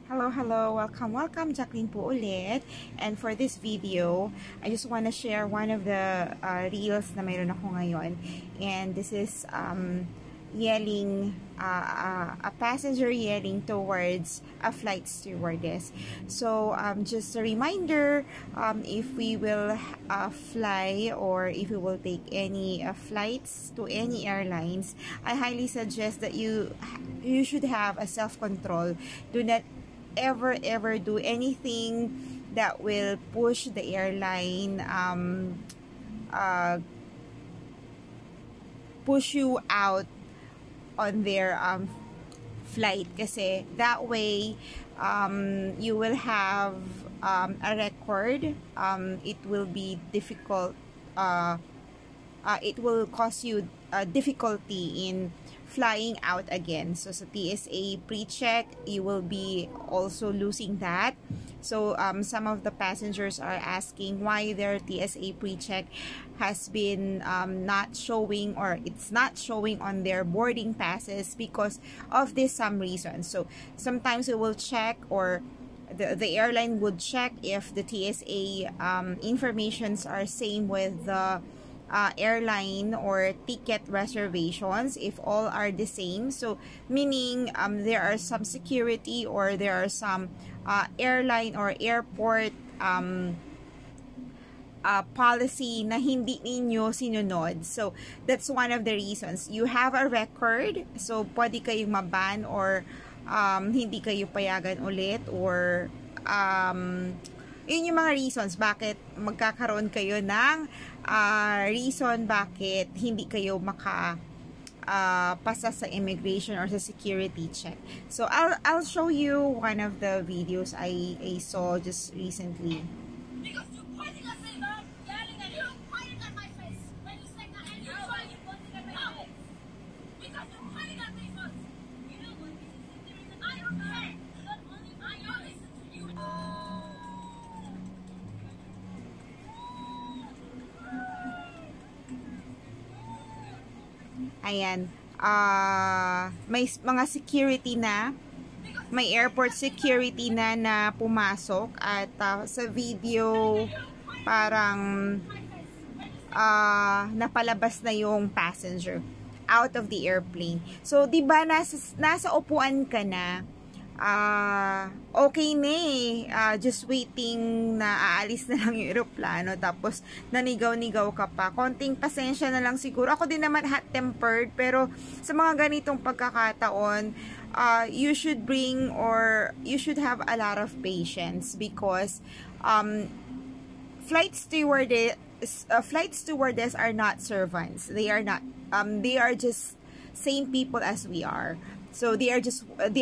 Hello, welcome, Jacqueline po ulit. And for this video, I just want to share one of the reels na mayroon ako ngayon. And this is yelling, a passenger yelling towards a flight stewardess. So just a reminder, if we will fly or if we will take any flights to any airlines, I highly suggest that you should have a self-control. Do not ever do anything that will push the airline, push you out on their flight, kasi that way you will have a record. It will be difficult, it will cause you difficulty in flying out again. So sa TSA pre-check, you will be also losing that. So some of the passengers are asking why their TSA pre-check has been not showing, or it's not showing on their boarding passes because of this some reason. So sometimes we will check, or the airline would check if the TSA informations are same with the airline or ticket reservations. If all are the same, so meaning there are some security, or there are some airline or airport policy na hindi ninyo sinunod. So that's one of the reasons. You have a record, so pwede kayong maban, or hindi kayo payagan ulit, or yun yung mga reasons bakit magkakaroon kayo ng reason bakit hindi kayo pasa sa immigration or sa security check. So I'll show you one of the videos I saw just recently. Ayan, may mga security na, may airport security na pumasok, at sa video parang napalabas na yung passenger out of the airplane. So diba nasa upuan ka na, okay na just waiting na aalis na lang yung aeroplano, tapos nanigaw-nigaw ka pa. Konting pasensya na lang siguro. Ako din naman hot-tempered, pero sa mga ganitong pagkakataon, you should bring, or you should have a lot of patience, because flight stewardess are not servants. They are not, they are just same people as we are. So they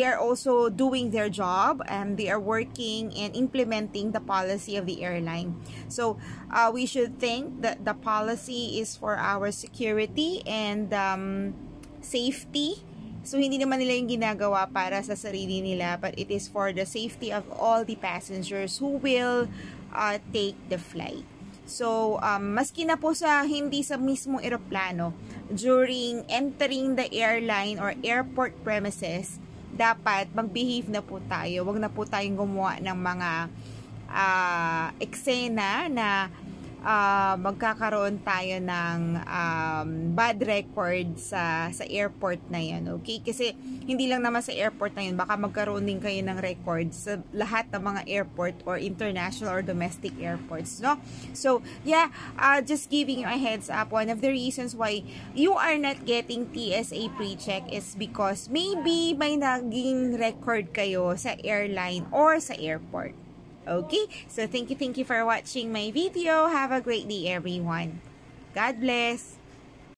are also doing their job, and they are working and implementing the policy of the airline. So we should think that the policy is for our security and safety. So hindi naman nila yung ginagawa para sa sarili nila, but it is for the safety of all the passengers who will take the flight. So maski na po sa hindi sa mismong eroplano, during entering the airline or airport premises, dapat mag-behave na po tayo. Wag na po tayong gumawa ng mga eksena na magkakaroon tayo ng bad record sa airport na yan, okay? Kasi hindi lang naman sa airport na yun, baka magkaroon din kayo ng record sa lahat ng mga airport or international or domestic airports, no? So yeah, just giving you a heads up, one of the reasons why you are not getting TSA pre-check is because maybe may naging record kayo sa airline or sa airport. Okay, so thank you for watching my video. Have a great day, everyone. God bless.